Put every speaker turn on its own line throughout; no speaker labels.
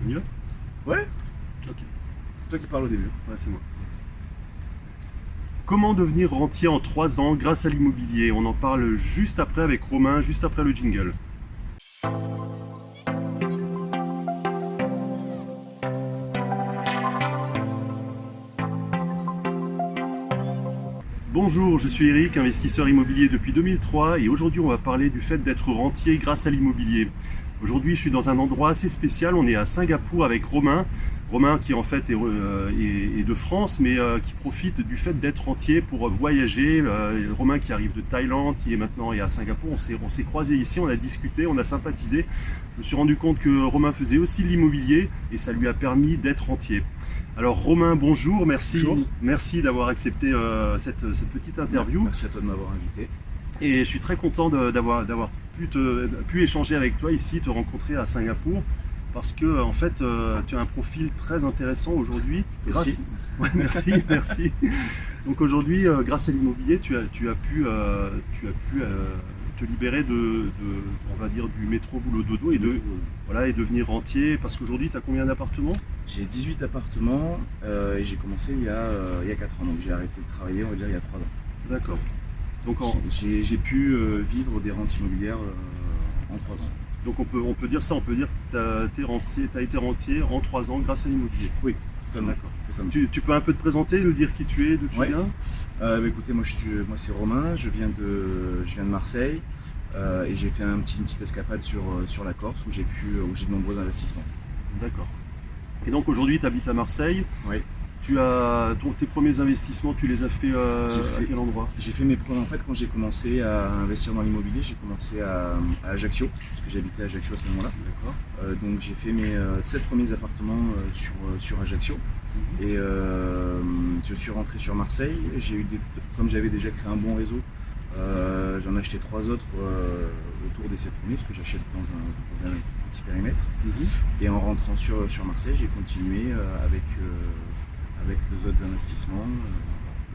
On y va?
Ouais,
Ok,
c'est toi qui parles au début.
ouais, c'est moi. Comment devenir rentier en 3 ans grâce à l'immobilier? On en parle juste après avec Romain, juste après le jingle. Bonjour, je suis Eric, investisseur immobilier depuis 2003 et aujourd'hui on va parler du fait d'être rentier grâce à l'immobilier. Aujourd'hui je suis dans un endroit assez spécial, on est à Singapour avec Romain. Romain qui en fait est de France mais qui profite du fait d'être rentier pour voyager. Romain qui arrive de Thaïlande, qui est maintenant à Singapour, on s'est croisés ici, on a discuté, on a sympathisé. Je me suis rendu compte que Romain faisait aussi l'immobilier et ça lui a permis d'être rentier. Alors Romain, bonjour, merci,
Bonjour.
merci d'avoir accepté cette petite interview.
Merci à toi de m'avoir invité.
Et je suis très content d'avoir pu échanger avec toi ici, te rencontrer à Singapour, parce que en fait, tu as un profil très intéressant aujourd'hui.
Merci.
Ouais, merci, merci. Donc aujourd'hui, grâce à l'immobilier, tu as pu te libérer on va dire, du métro boulot dodo et devenir rentier. Parce qu'aujourd'hui, tu as combien d'appartements?
J'ai 18 appartements et j'ai commencé il y a 4 ans. Donc j'ai arrêté de travailler, on va dire, il y a 3 ans.
D'accord. Donc,
J'ai pu vivre des rentes immobilières en 3 ans.
donc on peut dire ça, on peut dire que tu as été rentier en 3 ans grâce à l'immobilier.
Oui, totalement.
D'accord.
Totalement.
Tu peux un peu te présenter, nous dire qui tu es, d'où tu
Ouais.
viens?
Écoutez, moi c'est Romain, je viens de Marseille et j'ai fait une petite escapade sur la Corse où j'ai de nombreux investissements.
D'accord. Et donc aujourd'hui, tu habites à Marseille.
Oui.
Tes premiers investissements, tu les as fait à quel endroit?
J'ai fait mes premiers. En fait, quand j'ai commencé à investir dans l'immobilier, j'ai commencé à Ajaccio, parce que j'habitais à Ajaccio à ce moment-là.
D'accord.
Donc j'ai fait mes 7 premiers appartements sur Ajaccio.
Mhm.
Et je suis rentré sur Marseille. Comme j'avais déjà créé un bon réseau, j'en ai acheté 3 autres autour des 7 premiers, parce que j'achète dans un petit périmètre.
Mhm.
Et en rentrant sur Marseille, j'ai continué avec 2 autres investissements.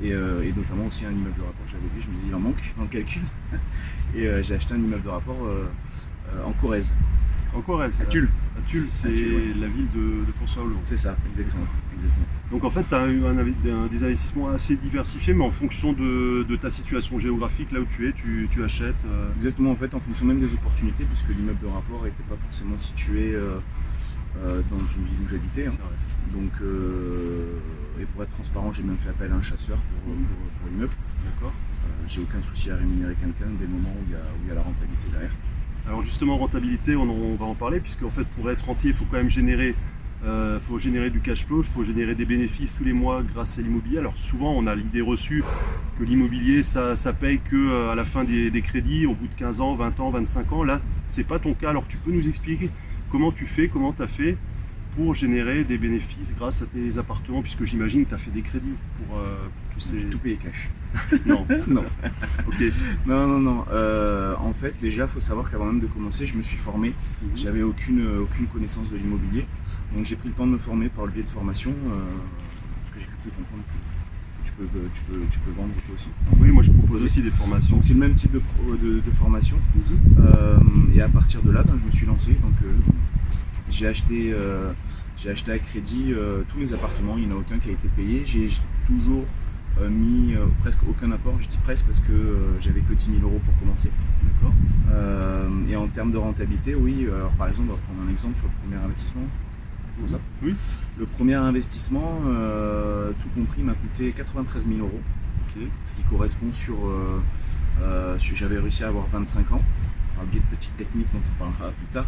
Et notamment aussi un immeuble de rapport, j'avais oublié, je me disais il en manque dans le calcul. Et j'ai acheté un immeuble de rapport en Corrèze.
Encore elle,
À Tulle.
À Tulle, c'est
À Tulle, ouais.
la ville de François Hollande.
C'est ça, exactement.
Donc en fait, tu as eu des investissements assez diversifiés, mais en fonction de ta situation géographique, là où tu es, tu achètes.
Exactement, en fait, en fonction même des opportunités, puisque l'immeuble de rapport n'était pas forcément situé dans une ville où j'habitais. Hein.
C'est vrai.
Donc, et pour être transparent, j'ai même fait appel à un chasseur pour l'immeuble.
D'accord.
J'ai aucun souci à rémunérer quelqu'un dès le moment où il y a la rentabilité derrière.
Alors justement, rentabilité, on va en parler, puisque en fait, pour être rentier, il faut quand même générer du cash flow, il faut générer des bénéfices tous les mois grâce à l'immobilier. Alors souvent, on a l'idée reçue que l'immobilier, ça paye qu'à la fin des crédits, au bout de 15 ans, 20 ans, 25 ans. Là, c'est pas ton cas. Alors tu peux nous expliquer comment tu as fait pour générer des bénéfices grâce à tes appartements, puisque j'imagine que tu as fait des crédits pour tous ces...
J'ai tout payé cash.
Non,
Non.
ok.
Non. En fait, déjà, il faut savoir qu'avant même de commencer, je me suis formé. J'avais aucune connaissance de l'immobilier. Donc j'ai pris le temps de me former par le biais de formation, parce que j'ai cru comprendre que tu peux vendre toi aussi. Enfin,
Oui, moi je propose aussi des formations.
donc c'est le même type de formation. Et à partir de là, je me suis lancé. Donc j'ai acheté à crédit tous les appartements. Il n'y en a aucun qui a été payé. J'ai toujours mis presque aucun apport. Je dis presque parce que j'avais que 10 000 € pour commencer.
D'accord.
Et en termes de rentabilité, oui. Alors, par exemple, on va prendre un exemple sur le premier investissement. Comme ça.
Oui.
Le premier investissement, tout compris, m'a coûté 93 000 €,
Ok.
ce qui correspond j'avais réussi à avoir 25 ans, par le biais de petites techniques dont on parlera plus tard.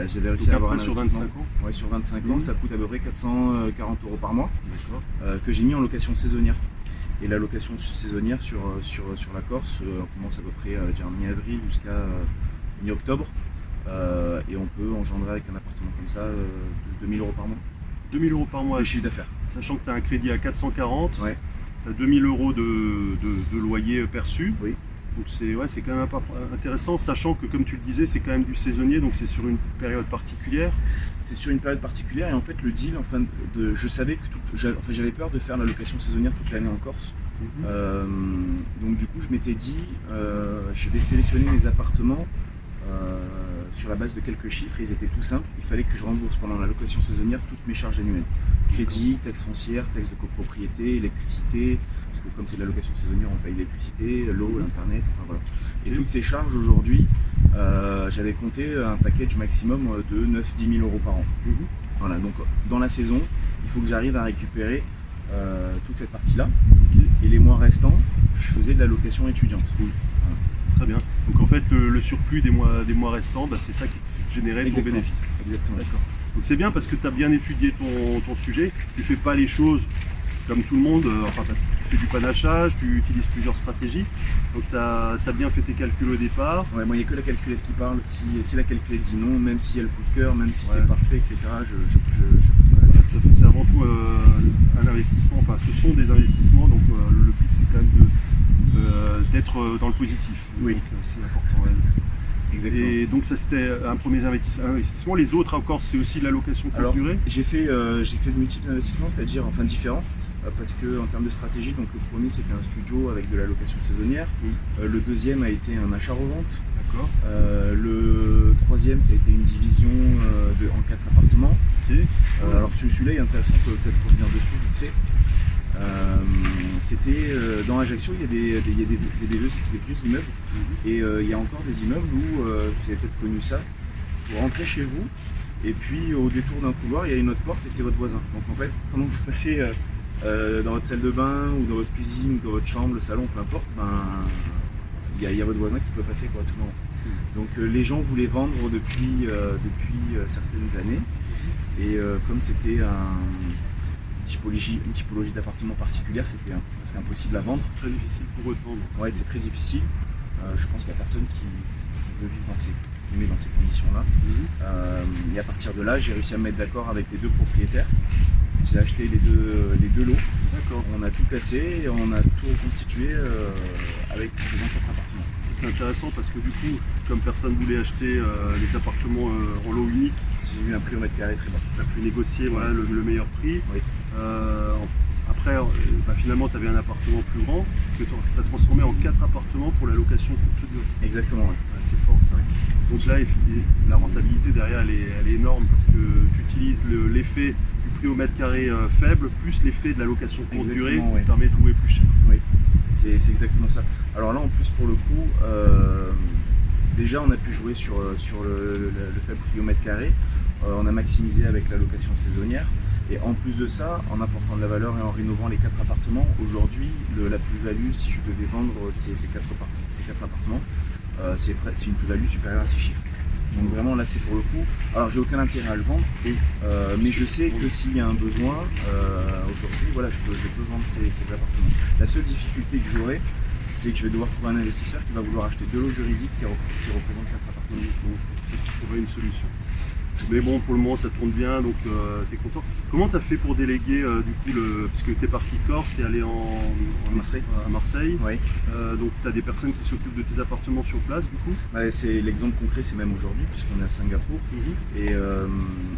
J'avais réussi
Donc
à avoir un
après, sur
investissement.
25 ans.
Ouais, sur 25 ans,
Mhm.
ça coûte à peu près 440 € par mois,
D'accord.
que j'ai mis en location saisonnière. Et la location saisonnière sur la Corse, on commence à peu près dire mi-avril jusqu'à mi-octobre. Et on peut engendrer avec un appartement comme ça de 2 000 € par mois
2 000 € par mois,
de chiffre d'affaires.
sachant que tu as un crédit à 440,
Ouais.
tu as 2 000 € de loyer perçu.
Oui.
Donc c'est quand même intéressant, sachant que comme tu le disais, c'est quand même du saisonnier, donc c'est sur une période particulière.
C'est sur une période particulière et en fait le deal, je savais que j'avais peur de faire la location saisonnière toute l'année en Corse. Donc du coup je m'étais dit, je vais sélectionner mes appartements sur la base de quelques chiffres, ils étaient tout simples. Il fallait que je rembourse pendant la location saisonnière toutes mes charges annuelles. Crédit, taxe foncière, taxe de copropriété, électricité, parce que comme c'est de la location saisonnière, on paye l'électricité, l'eau, l'internet, enfin voilà. Et toutes ces charges aujourd'hui, j'avais compté un package maximum de 9-10 000 euros par an. Voilà, donc dans la saison, il faut que j'arrive à récupérer toute cette partie-là. Et les mois restants, je faisais de la location étudiante. Voilà.
Très bien. Donc en fait, le surplus des mois restants, bah, c'est ça qui générait ton bénéfice.
Exactement.
D'accord. Donc c'est bien parce que tu as bien étudié ton sujet. Tu ne fais pas les choses comme tout le monde. Enfin, tu fais du panachage, tu utilises plusieurs stratégies. Donc tu as bien fait tes calculs au départ.
Ouais, moi, il n'y a que la calculette qui parle. Si la calculette dit non, même si elle coup de cœur, même si c'est parfait, etc., je passe pas là-dessus.
C'est avant tout un investissement. Enfin, ce sont des investissements. Donc le but, c'est quand même d'être dans le positif.
Oui.
Donc, c'est important. Ouais.
Exactement.
Et donc ça c'était un premier investissement. Les autres encore c'est aussi la location courte durée.
J'ai fait de multiples investissements, c'est-à-dire enfin différents, parce que en termes de stratégie, donc le premier c'était un studio avec de la location saisonnière. Le deuxième a été un achat-revente.
D'accord.
Le troisième ça a été une division en 4 appartements.
Okay.
Alors celui-là est intéressant, on peut peut-être revenir dessus vite fait. C'était dans Ajaccio, il y a des vieux immeubles et il y a encore des immeubles où vous avez peut-être connu ça. Vous rentrez chez vous et puis au détour d'un couloir il y a une autre porte et c'est votre voisin. Donc en fait pendant que vous passez dans votre salle de bain ou dans votre cuisine ou dans votre chambre, le salon, peu importe, il y a votre voisin qui peut passer quoi, à tout moment. Donc les gens voulaient vendre depuis certaines années et comme c'était une typologie d'appartement particulière, c'était presque impossible à vendre.
Très difficile pour eux de vendre.
Ouais, c'est très difficile. Je pense qu'il n'y a personne qui veut vivre dans ces conditions-là. Et à partir de là, j'ai réussi à me mettre d'accord avec les deux propriétaires. J'ai acheté les deux lots.
D'accord.
On a tout cassé et on a tout reconstitué avec les 4 appartements.
C'est intéressant parce que du coup, comme personne ne voulait acheter les appartements en lot unique,
j'ai eu un prix au mètre carré très bas.
Tu as pu négocier voilà, le meilleur prix.
Oui.
Après, finalement, tu avais un appartement plus grand que tu as transformé en 4 appartements pour la location courte durée.
Exactement, oui.
Ouais, c'est fort ça. Donc là, la rentabilité derrière, elle est énorme parce que tu utilises l'effet du prix au mètre carré faible plus l'effet de la location courte durée qui te permet de louer plus cher.
Oui, c'est exactement ça. Alors là, en plus, pour le coup, déjà, on a pu jouer sur le faible prix au mètre carré. On a maximisé avec la location saisonnière. Et en plus de ça, en apportant de la valeur et en rénovant les 4 appartements, aujourd'hui, la plus-value, si je devais vendre ces 4 appartements, c'est une plus-value supérieure à 6 chiffres. Donc vraiment là c'est pour le coup. Alors j'ai aucun intérêt à le vendre, mais je sais que s'il y a un besoin, aujourd'hui voilà, je peux vendre ces appartements. La seule difficulté que j'aurai, c'est que je vais devoir trouver un investisseur qui va vouloir acheter 2 lots juridiques qui représentent 4 appartements.
Donc il faudrait une solution. Mais bon, pour le moment ça tourne bien, donc tu es content. Comment tu as fait pour déléguer du coup, puisque tu es parti Corse, tu es allé à Marseille,
oui.
Donc tu as des personnes qui s'occupent de tes appartements sur place du coup?
C'est l'exemple concret, c'est même aujourd'hui, puisqu'on est à Singapour et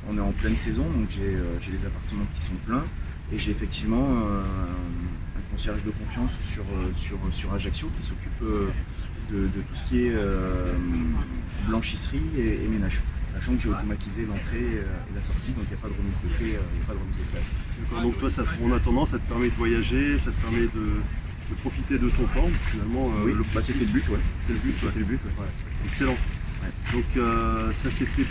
on est en pleine saison, donc j'ai les appartements qui sont pleins et j'ai effectivement un concierge de confiance sur Ajaccio qui s'occupe de tout ce qui est blanchisserie et ménage. Sachant que j'ai automatisé l'entrée et la sortie, donc il n'y a pas de remise de clé,
D'accord, donc toi, en attendant, ça te permet de voyager, ça te permet de profiter de ton temps, finalement.
Oui, c'était le but, ouais.
C'était le but, ouais. Excellent. Ouais. Donc ça c'était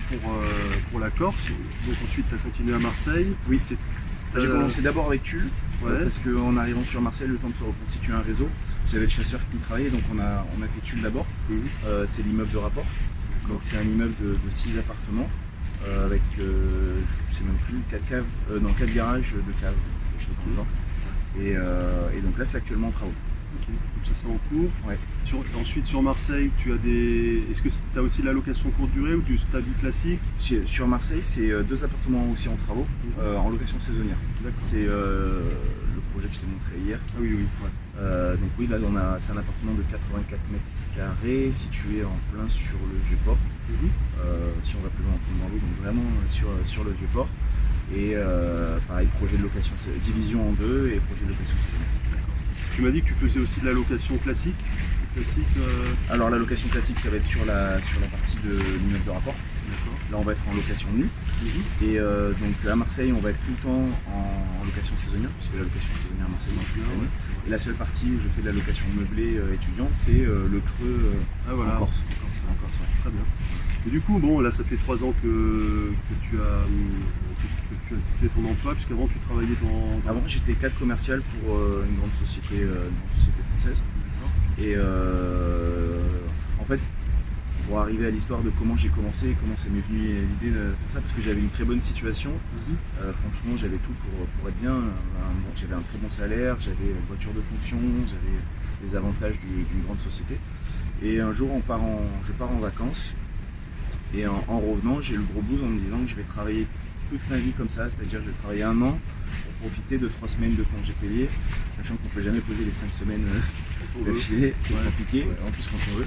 pour la Corse, donc ensuite tu as continué à Marseille.
Oui, j'ai commencé d'abord avec Tulle, parce qu'en arrivant sur Marseille, le temps de se reconstituer un réseau, j'avais le chasseur qui me travaillait, donc on a fait Tulle d'abord, c'est l'immeuble de rapport. Donc c'est un immeuble de 6 appartements avec, je ne sais même plus, 4 garages de caves, quelque chose dans le genre. Et donc là c'est actuellement en travaux.
Ok, donc ça c'est en cours.
Ouais.
Ensuite sur Marseille, tu as est-ce que tu as aussi la location courte durée ou tu as du classique?
Sur Marseille, c'est 2 appartements aussi en travaux, en location saisonnière. C'est le projet que je t'ai montré hier.
Ah oui, oui. Ouais.
Donc oui, là c'est un appartement de 84 mètres carrés situé en plein sur le Vieux-Port. Si on va plus loin, on tombe dans l'eau, donc vraiment sur le Vieux-Port. Et pareil, projet de location, division en 2 et projet de location saisonnière.
Tu m'as dit que tu faisais aussi de la location classique. classique
Alors la location classique, ça va être sur la partie de l'immeuble de rapport.
D'accord.
Là, on va être en location nue. Et donc à Marseille, on va être tout le temps en location saisonnière, puisque la location saisonnière à Marseille est toute l'année. Et la seule partie où je fais de la location meublée étudiante, c'est le creux
voilà.
en Corse. En Corse, ouais.
Très bien. Et du coup, bon, là, ça fait 3 ans que tu as quitté ton emploi, puisqu'avant, tu travaillais dans...
Avant, j'étais cadre commercial pour une grande société française. Et en fait, pour arriver à l'histoire de comment j'ai commencé et comment ça m'est venu l'idée de faire ça, parce que j'avais une très bonne situation. Franchement, j'avais tout pour être bien. J'avais un très bon salaire, j'avais une voiture de fonction, j'avais les avantages d'une grande société. Et un jour, je pars en vacances. Et en revenant, j'ai eu le gros blues en me disant que je vais travailler toute ma vie comme ça, c'est-à-dire que je vais travailler 1 an pour profiter de 3 semaines de congés payés, sachant qu'on ne peut jamais poser les 5 semaines d'affilée, c'est compliqué, en plus quand on veut.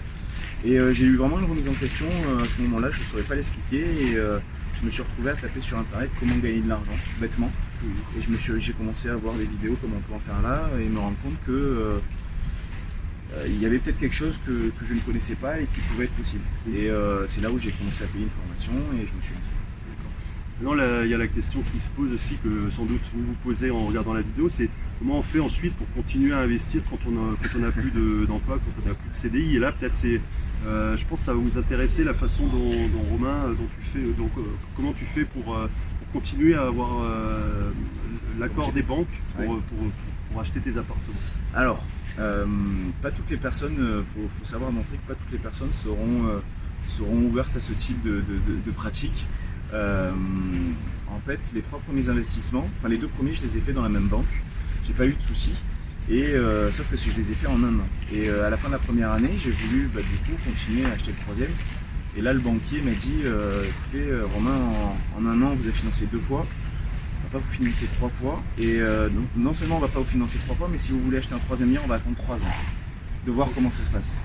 Et j'ai eu vraiment une remise en question à ce moment-là, je ne saurais pas l'expliquer, et je me suis retrouvé à taper sur internet comment gagner de l'argent, bêtement. Et j'ai commencé à voir des vidéos comme on peut en faire là, et me rendre compte que il y avait peut-être quelque chose que je ne connaissais pas et qui pouvait être possible. Et c'est là où j'ai commencé à payer une formation et je me suis lancé.
Maintenant, il y a la question qui se pose aussi, que sans doute vous vous posez en regardant la vidéo, c'est comment on fait ensuite pour continuer à investir quand on n'a plus d'emploi, quand on n'a plus de CDI. Et là, peut-être, je pense que ça va vous intéresser la façon dont Romain, comment tu fais pour continuer à avoir l'accord des banques pour acheter tes appartements.
Alors, pas toutes les personnes, faut savoir d'entrée que pas toutes les personnes seront ouvertes à ce type de pratique. En fait, les 3 premiers investissements, enfin les 2 premiers, je les ai faits dans la même banque. J'ai pas eu de soucis. Et sauf que je les ai faits en 1 an. Et à la fin de la première année, j'ai voulu du coup continuer à acheter le 3e. Et là, le banquier m'a dit écoutez, Romain, en 1 an, vous avez financé 2 fois. On va pas vous financer 3 fois. Et non seulement on va pas vous financer 3 fois, mais si vous voulez acheter un 3e lien, on va attendre 3 ans de voir comment ça se passe.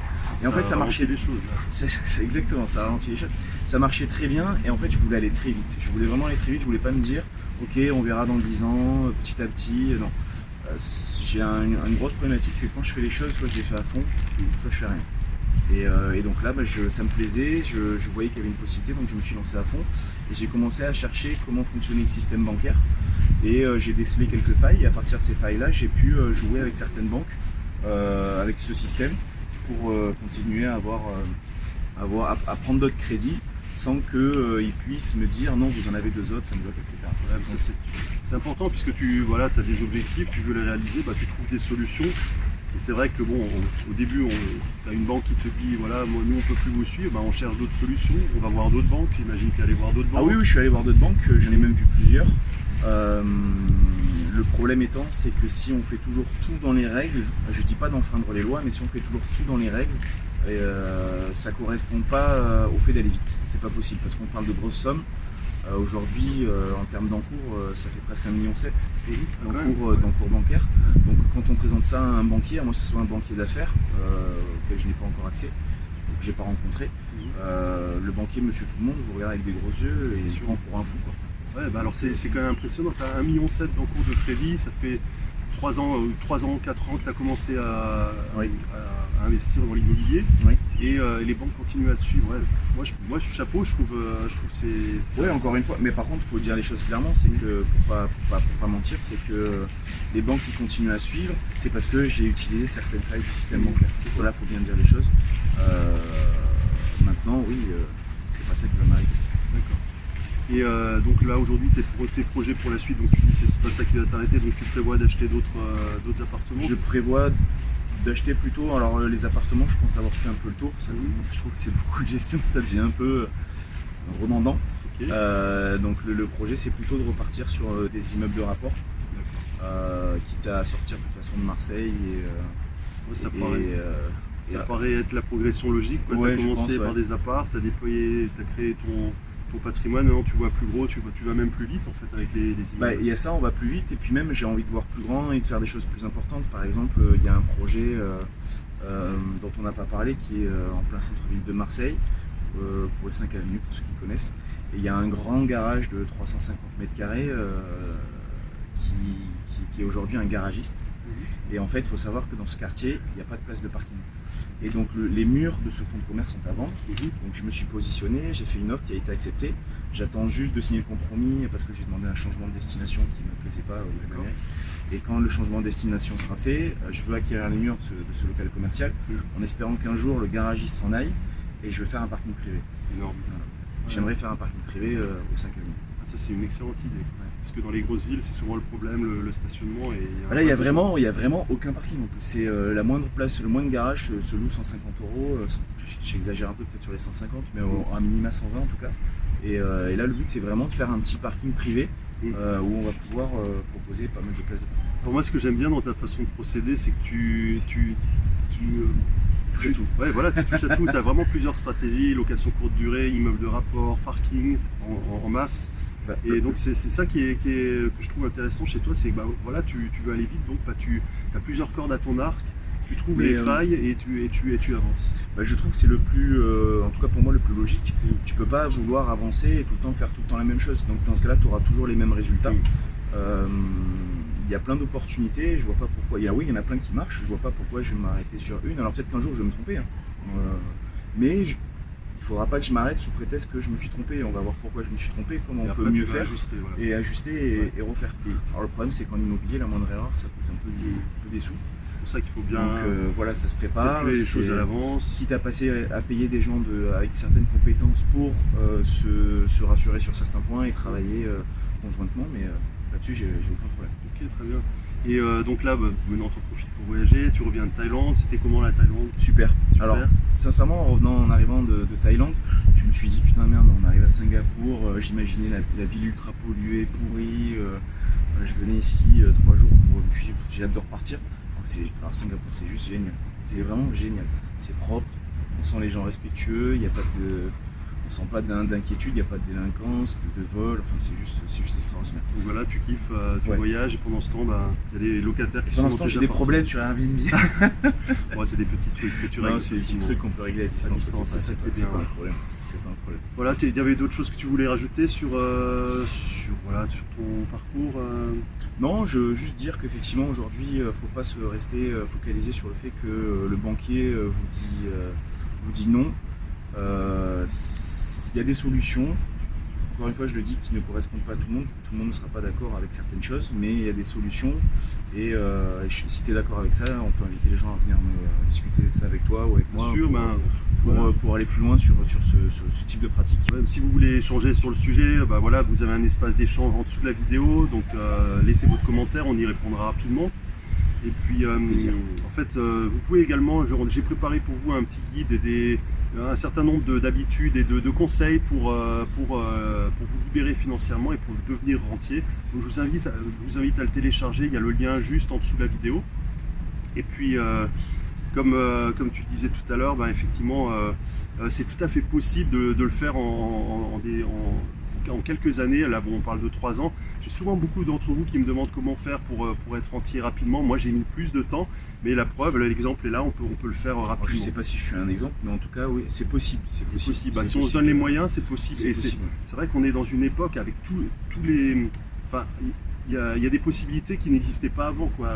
Et en fait, ça marchait
des choses.
C'est exactement, ça ralentit les choses. Ça marchait très bien et en fait, je voulais aller très vite. Je voulais vraiment aller très vite. Je voulais pas me dire, ok, on verra dans 10 ans, petit à petit. Non. J'ai une grosse problématique, c'est que quand je fais les choses, soit je les fais à fond, soit je fais rien. Et donc là, ça me plaisait, je voyais qu'il y avait une possibilité, donc je me suis lancé à fond. Et j'ai commencé à chercher comment fonctionnait le système bancaire. Et j'ai décelé quelques failles. Et à partir de ces failles-là, j'ai pu jouer avec certaines banques, avec ce système, pour continuer à prendre d'autres crédits sans qu'ils puissent me dire non, vous en avez 2 autres, ça me bloque, etc.
Ouais, c'est important puisque tu as des objectifs, tu veux les réaliser, tu trouves des solutions. Et c'est vrai que au début, tu as une banque qui te dit voilà, nous on ne peut plus vous suivre, on cherche d'autres solutions, on va voir d'autres banques. J'imagine que tu es allé voir d'autres banques.
Ah oui, je suis allé voir d'autres banques, j'en ai même vu plusieurs. Le problème étant, c'est que si on fait toujours tout dans les règles, je dis pas d'enfreindre les lois, mais si on fait toujours tout dans les règles, ça correspond pas au fait d'aller vite. C'est pas possible parce qu'on parle de grosses sommes. Aujourd'hui, en termes d'encours, ça fait presque 1,7 million d'encours bancaire. Donc quand on présente ça à un banquier, à moins que ce soit un banquier d'affaires, auquel je n'ai pas encore accès, donc je n'ai pas rencontré, le banquier, monsieur tout le monde, vous regarde avec des gros yeux et il prend pour un fou, quoi.
Ouais, alors c'est quand même impressionnant, tu as 1,7 million d'encours de crédit, ça fait 3 ans, 4 ans que tu as commencé à investir dans l'immobilier, et les banques continuent à te suivre. Ouais. Moi, chapeau, je trouve c'est...
Oui, encore une fois, mais par contre, il faut dire les choses clairement, c'est que, pour pas mentir, c'est que les banques qui continuent à suivre, c'est parce que j'ai utilisé certaines failles du système bancaire. Voilà, il faut bien dire les choses. Maintenant, oui, c'est pas ça qui va m'arriver.
D'accord. Et donc là aujourd'hui tes projets pour la suite, donc tu dis c'est pas ça qui va t'arrêter, donc tu prévois d'acheter d'autres appartements?
Je prévois d'acheter plutôt, alors les appartements je pense avoir fait un peu le tour, je trouve que c'est beaucoup de gestion, ça devient un peu redondant. Okay. Donc le projet c'est plutôt de repartir sur des immeubles de rapport, quitte à sortir de toute façon de Marseille
ça paraît être la progression logique. Tu as commencé par des apparts, tu as créé ton patrimoine, maintenant tu vois plus gros, tu vas même plus vite en fait avec les immeubles.
Il y a ça, on va plus vite, et puis même j'ai envie de voir plus grand et de faire des choses plus importantes. Par exemple, il y a un projet dont on n'a pas parlé qui est en plein centre-ville de Marseille, pour les 5 avenues, pour ceux qui connaissent. Et il y a un grand garage de 350 mètres carrés qui est aujourd'hui un garagiste. Et en fait, il faut savoir que dans ce quartier, il n'y a pas de place de parking. Et donc les murs de ce fonds de commerce sont à vendre. Donc je me suis positionné, j'ai fait une offre qui a été acceptée. J'attends juste de signer le compromis parce que j'ai demandé un changement de destination qui ne me plaisait pas au niveau de la mairie. Et quand le changement de destination sera fait, je veux acquérir les murs de ce local commercial en espérant qu'un jour le garagiste s'en aille et je vais faire un parking privé.
Énorme.
Voilà. J'aimerais faire un parking privé au 5 avenue.
Ça, c'est une excellente idée. Parce que dans les grosses villes, c'est souvent le problème, le stationnement. Et
là, il y a vraiment aucun parking. C'est la moindre place, le moindre garage se loue 150 €. J'exagère un peu peut-être sur les 150, mais à minima 120 en tout cas. Et là, le but, c'est vraiment de faire un petit parking privé où on va pouvoir proposer pas mal de places de parking.
Alors moi, ce que j'aime bien dans ta façon de procéder, c'est que tu
touches à tout.
Ouais, voilà, tu touches à tout. Tu as vraiment plusieurs stratégies, location courte durée, immeuble de rapport, parking en masse. Et donc c'est ça que je trouve intéressant chez toi, c'est que voilà, tu veux aller vite, donc tu as plusieurs cordes à ton arc, tu trouves les failles et tu avances.
Je trouve que c'est le plus, en tout cas pour moi, le plus logique. Tu peux pas vouloir avancer et tout le temps faire tout le temps la même chose. Donc dans ce cas-là, tu auras toujours les mêmes résultats. Il y a plein d'opportunités, je vois pas pourquoi. Il y en a plein qui marchent, je vois pas pourquoi je vais m'arrêter sur une. Alors peut-être qu'un jour je vais me tromper, mais il ne faudra pas que je m'arrête sous prétexte que je me suis trompé. On va voir pourquoi je me suis trompé, comment on peut mieux faire ajuster et refaire. Alors le problème, c'est qu'en immobilier, la moindre erreur, ça coûte un peu des sous.
C'est pour ça qu'il faut bien.
Donc voilà, ça se prépare.
Les choses à l'avance.
Quitte à payer des gens avec certaines compétences pour se rassurer sur certains points et travailler conjointement, mais là-dessus, j'ai aucun problème.
Ok, très bien. Et donc là, maintenant, tu en profites pour voyager, tu reviens de Thaïlande. C'était comment la Thaïlande?
Super. Alors, sincèrement, en arrivant de Thaïlande, je me suis dit, putain, merde, on arrive à Singapour. J'imaginais la ville ultra polluée, pourrie. Je venais ici 3 jours puis j'ai hâte de repartir. Alors, Singapour, c'est juste génial. C'est vraiment génial. C'est propre, on sent les gens respectueux, il n'y a pas on sent pas d'inquiétude, il n'y a pas de délinquance, de vol, enfin c'est juste extraordinaire.
Donc voilà, tu kiffes, tu voyages et pendant ce temps, il y a des locataires qui sont.
Pendant ce temps, j'ai des problèmes sur Airbnb.
Ouais, c'est des petits trucs que tu règles.
C'est des petits trucs qu'on peut régler à distance.
C'est
pas un problème.
Voilà, il y avait d'autres choses que tu voulais rajouter sur ton parcours
Non, juste dire qu'effectivement aujourd'hui, il ne faut pas se rester focalisé sur le fait que le banquier vous dit non. Il y a des solutions, encore une fois je le dis, qui ne correspondent pas à tout le monde ne sera pas d'accord avec certaines choses, mais il y a des solutions et si tu es d'accord avec ça, on peut inviter les gens à venir discuter de ça avec toi ou avec moi pour aller plus loin sur ce type de pratique.
Ouais, si vous voulez échanger sur le sujet, voilà, vous avez un espace d'échange en dessous de la vidéo, donc laissez votre commentaire, on y répondra rapidement. Et puis en fait, vous pouvez également, j'ai préparé pour vous un petit guide et un certain nombre d'habitudes et de conseils pour vous libérer financièrement et pour devenir rentier. Donc je vous invite à le télécharger, il y a le lien juste en dessous de la vidéo. Et puis comme tu disais tout à l'heure, effectivement c'est tout à fait possible de le faire en quelques années. Là on parle de 3 ans. J'ai souvent beaucoup d'entre vous qui me demandent comment faire pour être rentier rapidement. Moi j'ai mis plus de temps, mais la preuve, l'exemple est là, on peut le faire rapidement.
Je ne sais pas si je suis un exemple, mais en tout cas oui, c'est possible.
Si on se donne les moyens, c'est possible. C'est vrai qu'on est dans une époque avec tous les... Enfin, il y a des possibilités qui n'existaient pas avant, quoi.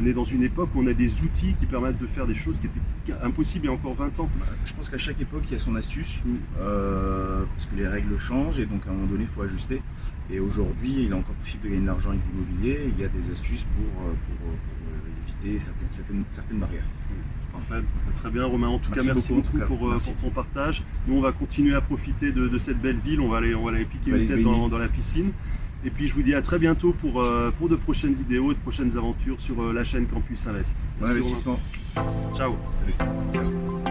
On est dans une époque où on a des outils qui permettent de faire des choses qui étaient impossibles il y a encore 20 ans.
Je pense qu'à chaque époque, il y a son astuce, parce que les règles changent et donc à un moment donné, il faut ajuster. Et aujourd'hui, il est encore possible de gagner de l'argent avec l'immobilier. Il y a des astuces pour éviter certaines barrières.
Parfait. Très bien, Romain. En tout cas, merci beaucoup pour ton partage. Nous, on va continuer à profiter de cette belle ville. On va aller piquer une tête dans la piscine. Et puis je vous dis à très bientôt pour de prochaines vidéos et de prochaines aventures sur la chaîne Campus Invest.
Bon investissement.
Ciao.
Salut.